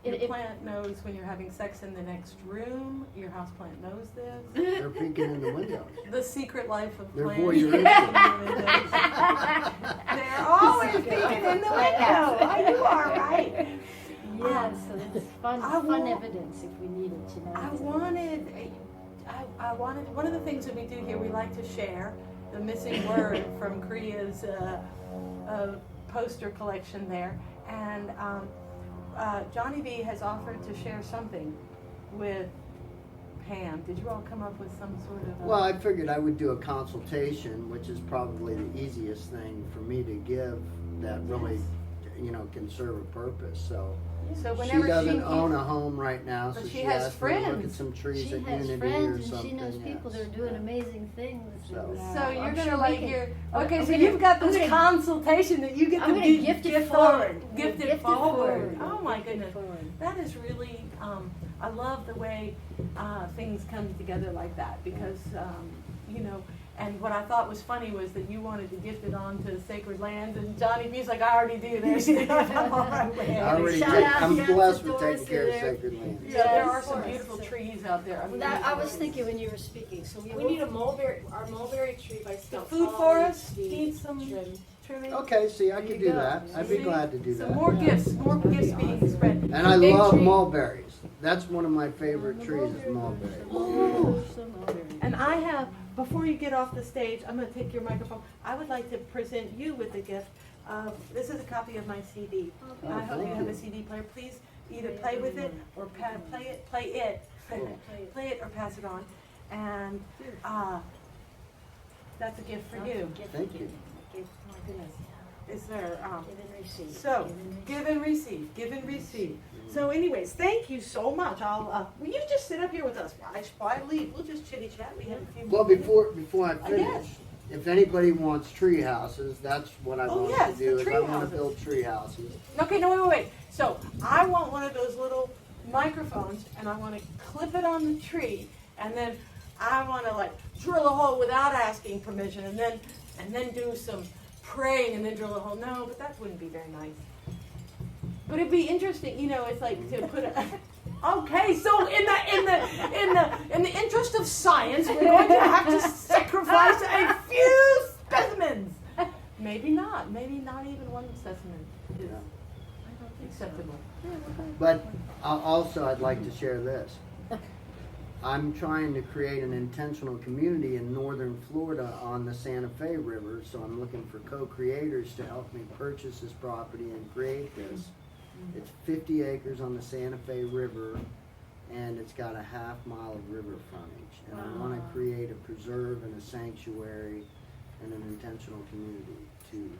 Your plant knows when you're having sex in the next room. Your house plant knows this. They're peeking in the windows. The secret life of They're plants. voyeuristic. They're always peeking in the window. Oh, you are right. Yes, so it's fun, I fun want- evidence if we need it, I wanted one of the things that we do here. We like to share the missing word from Korea's poster collection there, and Johnny B has offered to share something with Pam. Did you all come up with some sort of? Well, I figured I would do a consultation, which is probably the easiest thing for me to give that really, can serve a purpose. So so she whenever doesn't own a home right now, so But she she has asked me to look at friends. some trees She at has Unity or friends, and something. she knows people that yes. are doing amazing things. So- and, So you're I'm gonna sure we like can- your I'm okay. So gonna- you've got I'm this gonna- consultation that you get I'm to gonna do, gift it gift forward. Gift it Gift it forward. forward. Oh my Gift it goodness, forward. that is really. I love the way things come together like that because And what I thought was funny was that you wanted to gift it on to Sacred Lands, and Johnny B's like, I already do this. I'm on my way. I already Shout take, out, I'm yes, blessed the with taking doors care of there. Sacred Lands. Yeah, there Yes, are some of beautiful course. trees out there. I mean, I was thinking when you were speaking, so We need a mulberry, our mulberry tree by the Scout food Hall forest needs to be needs some trimmed. trimming. Okay, see, I There could you do go. that. I'd be See? glad to do Some that. more gifts being spread. And I Big love tree. mulberries. That's one of my favorite trees is mulberry. Ooh. And I have, before you get off the stage, I'm going to take your microphone. I would like to present you with a gift. This is a copy of my CD. I hope you thank have you. a CD player. Please either play with it or play it or pass it on. And that's a gift for you. Thank you. My goodness. Is there? Give and receive. So, give and receive, give and receive. So anyways, thank you so much. Will you just sit up here with us? While I leave, we'll just chitty chat. We have a few Well, minutes. before I Yes. finish, if anybody wants tree houses, that's what I Oh, want yes, to do. the Is tree I want houses. to build tree houses. Okay, no, wait. So I want one of those little microphones, and I want to clip it on the tree, and then I want to like drill a hole without asking permission, and then do some praying, and then drill a hole. No, but that wouldn't be very nice. But it'd be interesting, it's like to put a. Okay, so in the interest of science, we're going to have to sacrifice a few specimens. Maybe not even one specimen is acceptable. But also, I'd like to share this. I'm trying to create an intentional community in northern Florida on the Santa Fe River, so I'm looking for co-creators to help me purchase this property and create this. It's 50 acres on the Santa Fe River, and it's got a half-mile of river frontage. And I want to create a preserve and a sanctuary and an intentional community to.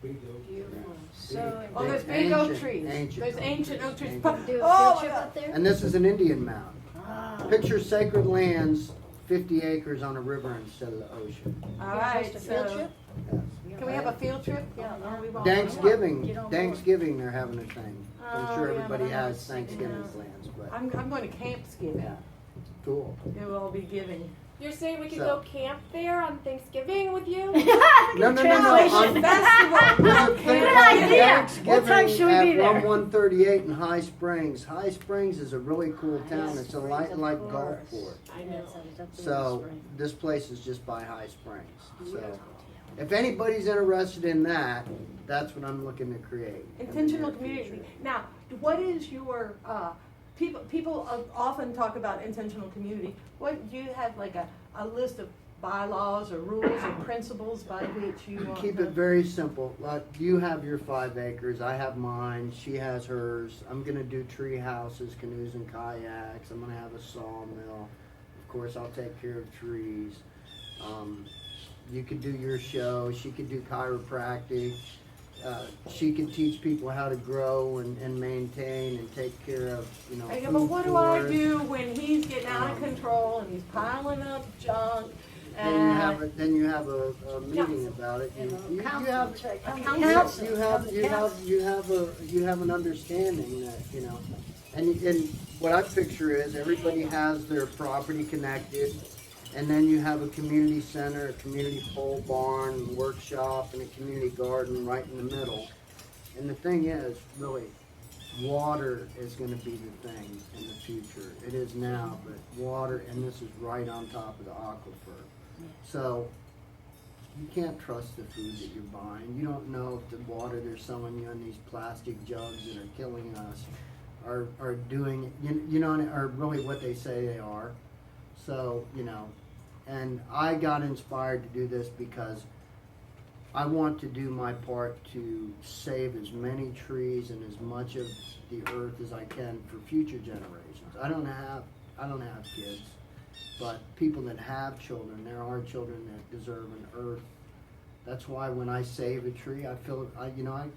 Beautiful. So, Oh, there's Big big oak ancient- trees. ancient There's oak ancient trees, oak trees. ancient. do a Oh, field my trip God. up there? And this is an Indian mound. Ah. Picture Sacred Lands, 50 acres on a river instead of the ocean. All You right, host a field so trip? Yes. can we have a field trip? Yeah, or we won't. Thanksgiving, they're having a thing. I'm Oh, sure yeah, everybody but I has was- Thanksgiving yeah. plans, but I'm going to Campsgiving. yeah, cool. It will be giving. You're saying we could So- go camp there on Thanksgiving with you? No, Translation. Festival. Good idea. What time should we be At there? 138 in High Springs. High Springs is a really cool town. It's a light like Of golf course. course. I know. I was up there So this spring. this place is just by High Springs. So if anybody's interested in that, that's what I'm looking to create. in the Intentional near community. future. Now, what is your people often talk about intentional community. What do you have like a list of bylaws or rules or principles by which you We want keep to- it very simple. Like, you have your 5 acres, I have mine, she has hers. I'm gonna do tree houses, canoes and kayaks. I'm gonna have a sawmill. Of course, I'll take care of trees. you could do your show. She could do chiropractic. She could teach people how to grow and maintain and take care of, you know. Okay, food but what do I forests. do when he's getting out of control and he's piling up junk? Then you have a meeting about it. You have an understanding that, you know, and what I picture is everybody has their property connected, and then you have a community center, a community pole barn, workshop, and a community garden right in the middle. And the thing is, really, water is going to be the thing in the future. It is now, but water, and this is right on top of the aquifer. So you can't trust the food that you're buying. You don't know if the water they're selling you in these plastic jugs that are killing us are doing, you know, are really what they say they are. So, you know, and I got inspired to do this because I want to do my part to save as many trees and as much of the earth as I can for future generations. I don't have kids, but people that have children, there are children that deserve an earth. That's why when I save a tree, I feel,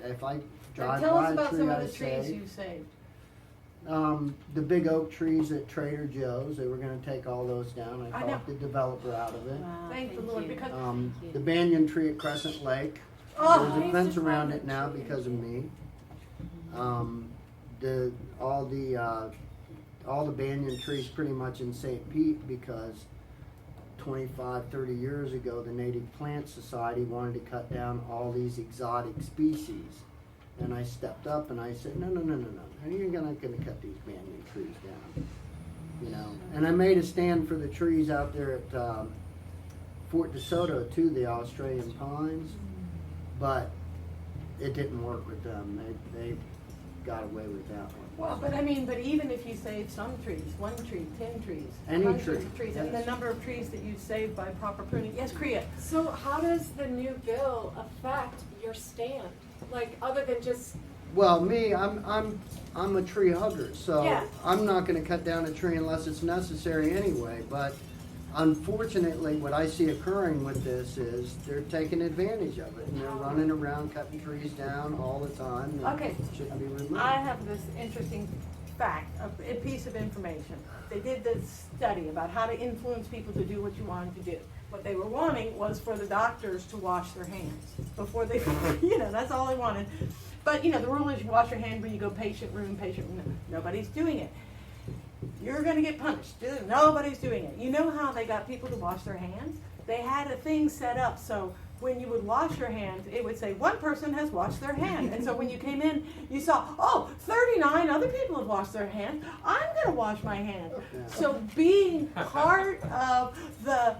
if I drive Tell by us a about tree, some I of the trees say, you saved. the big oak trees at Trader Joe's, they were gonna take all those down. I I know. talked the developer out of it. Thank the Lord, because The banyan tree at Crescent Lake, oh, there's a fence around it now because of me. All the banyan trees pretty much in St. Pete because 25, 30 years ago, the Native Plant Society wanted to cut down all these exotic species. And I stepped up and I said, no, you're not gonna cut these banyan trees down, you know. And I made a stand for the trees out there at Fort DeSoto too, the Australian pines, but it didn't work with them. They got away with that one. well, but even if you save some trees, 1 tree, 10 trees, Any 100 tree, trees, and the yes. number of trees that you save by proper pruning. Yes, Kriya. So how does the new bill affect your stand? Like, other than just, Well, me, I'm a tree hugger, so Yeah. I'm not gonna cut down a tree unless it's necessary anyway, but unfortunately, what I see occurring with this is they're taking advantage of it, and they're running around cutting trees down all the time. that Okay. Shouldn't be removed. I have this interesting fact, a piece of information. They did this study about how to influence people to do what you wanted to do. What they were wanting was for the doctors to wash their hands before they, that's all they wanted. But, the rule is you wash your hand when you go patient room. Nobody's doing it. You're going to get punished. Nobody's doing it. You know how they got people to wash their hands? They had a thing set up so when you would wash your hands, it would say one person has washed their hand. And so when you came in, you saw, 39 other people have washed their hands. I'm going to wash my hands. So being part of the,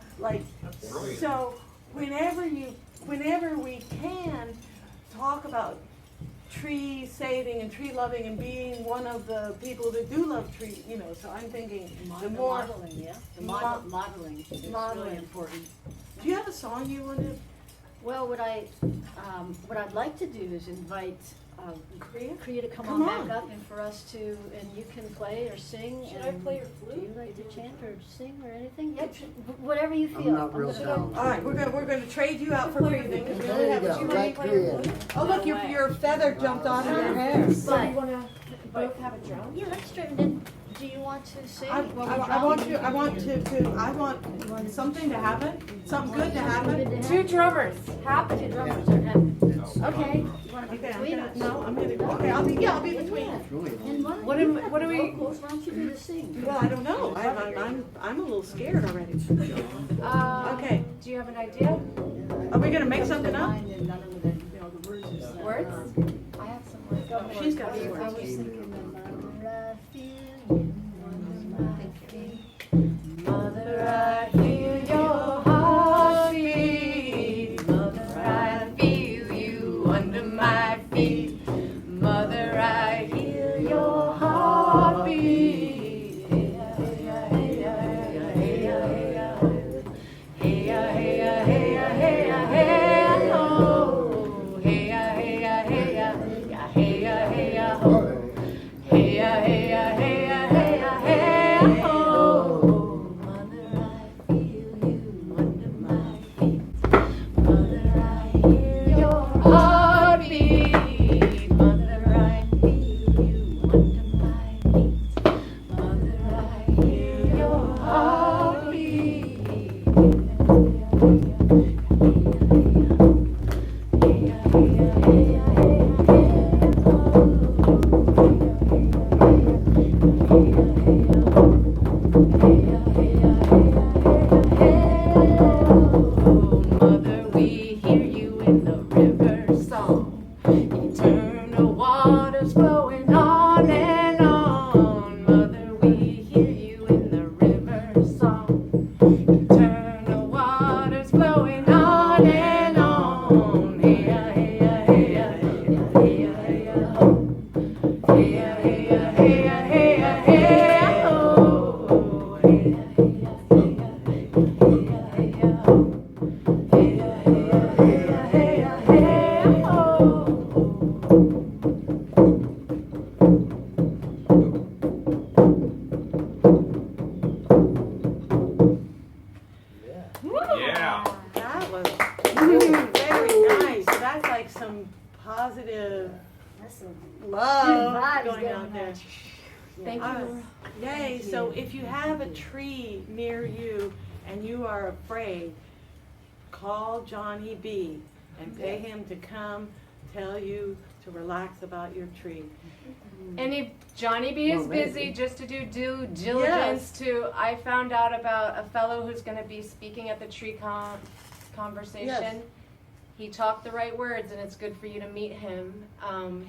so whenever we can talk about tree saving and tree loving and being one of the people that do love trees, so I'm thinking the more modeling, yeah. The modeling is Modeling. really important. Do you have a song you want to? Well, what I'd like to do is invite Kriya to come Come on on. back up and for us to, and you can play or sing. should I and play your Do flute? you like to chant or sing or anything? Yep, whatever you feel. I'm not real gonna- talented. All right, we're gonna trade you out for breathing. 'Cause we only There have you a go, few let Kriya. Oh, look, your feather jumped out of your hair. So you wanna both have a drum? Yeah, let's try. Then, do you want to sing? I want something to happen, something good to happen. 2 drummers, happy. Two drummers are having. Okay. You want to be Okay, I'm between gonna, us? no, I'm gonna, okay, I'll be between. Yeah. Really And What do we- vocals, why don't you do the sing? Well, I don't know, I'm a little scared already. Okay, Do you have an idea? are we gonna make something up? Mine and none of the words is that. Words? I have some words. She's got I some was words. thinking Mother, I feel you under my feet. Mother, I feel your heartbeat. Mother, I feel you under my feet. Mother, I hear your heartbeat. Hey, hey, hey, hey, hey, hey, hey, hey, oh. Hey, hey, hey, hey, hey, hey, ho. Hey, hey, hey, waters flowing on and on. Mother, we hear you in the river song. Eternal waters flowing on and on. Hey, hey, hey, hey, hey, hey, ho. Hey, hey, hey, hey, hey, ho. Hey, hey, hey, hey, hey, ho. Hey, hey, hey, ho. Yeah. That was very nice. That's like some positive That's some love good vibes going out there. Thank you. Yay. So if you have a tree near you and you are afraid, call Johnny B and pay him to come tell you to relax about your tree. And if Johnny B is Well, maybe. busy, just to do due diligence too, I found out about a fellow who's going to be speaking at the tree conversation. Yes. He talked the right words, and it's good for you to meet him.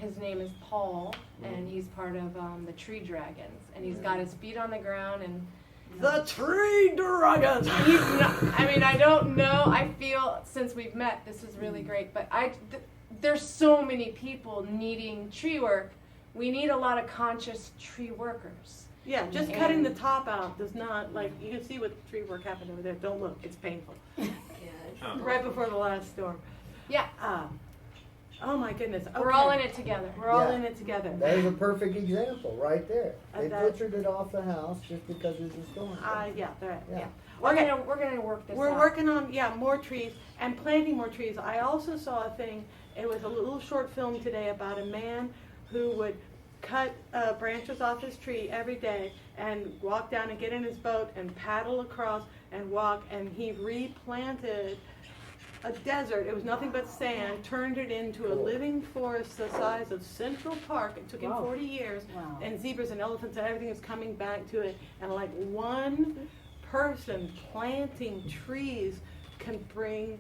His name is Paul, and he's part of the Tree Dragons. And he's got his feet on the ground, and The Tree Dragons. he's not, I mean, I don't know. I feel since we've met, this is really great. But there's so many people needing tree work. We need a lot of conscious tree workers. Yeah, just cutting the top out does not, like, you can see what tree work happened over there. Don't look, it's painful. Right before the last storm. Yeah, Oh my goodness. we're all in it together. We're all Yeah. in it together. There's a perfect example right there. They that- butchered it off the house just because there's a storm. Yeah, right. Yeah. Yeah. We're Okay. gonna work this We're out. working on, more trees and planting more trees. I also saw a thing, it was a little short film today about a man who would cut branches off his tree every day and walk down and get in his boat and paddle across and walk, and he replanted a desert. It was nothing but sand, turned it into a living forest the size of Central Park. It took him 40 years, Wow. and zebras and elephants and everything is coming back to it. And like one person planting trees can bring.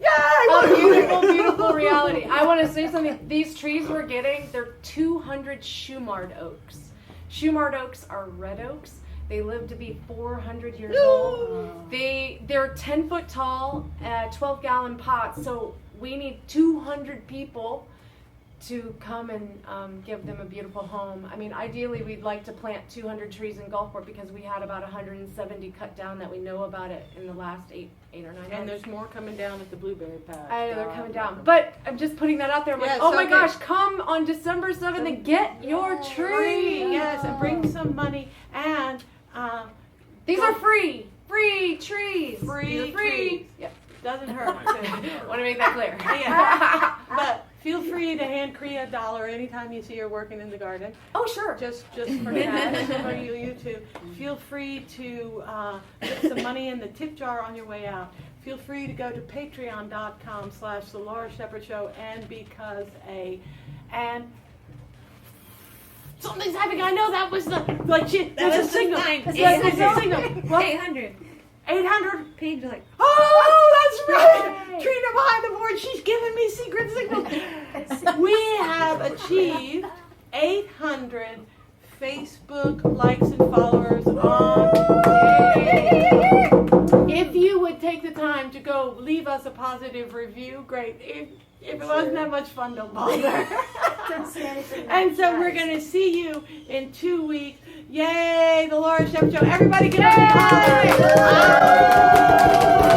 A beautiful, beautiful reality. I want to say something. These trees we're getting, they're 200 Shumard oaks. Shumard oaks are red oaks. They live to be 400 years old. They're 10 foot tall, 12-gallon pots. So we need 200 people to come and give them a beautiful home. I mean, ideally, we'd like to plant 200 trees in Gulfport because we had about 170 cut down that we know about it in the last eight or 9 months. And there's more coming down at the blueberry patch. I know they're coming down, but I'm just putting that out there. I'm Yes, like, oh my okay. gosh, come on December 7th and get your tree. Yes, and bring some money and These are free trees. Free These are free. trees. Yep. doesn't hurt. Want to make that clear. Yeah. But feel free to hand Kriya $1 anytime you see her working in the garden. Oh, sure. Just for that, for you too. Feel free to put some money in the tip jar on your way out. Feel free to go to patreon.com/TheLauraShepherdShow and because and something's happening. I know that was the shit. That There's was a the signal. sign. Yes, it's a signal. What? 800. 800. Page like. Oh, that's right. Trina behind the board. She's giving me secret signals. We have achieved 800 Facebook likes and followers on. If you would take the time to go leave us a positive review, great. If it wasn't that much fun, don't bother. And so we're going to see you in 2 weeks. Yay, the Laura Shepherd Show. Everybody get up and holler.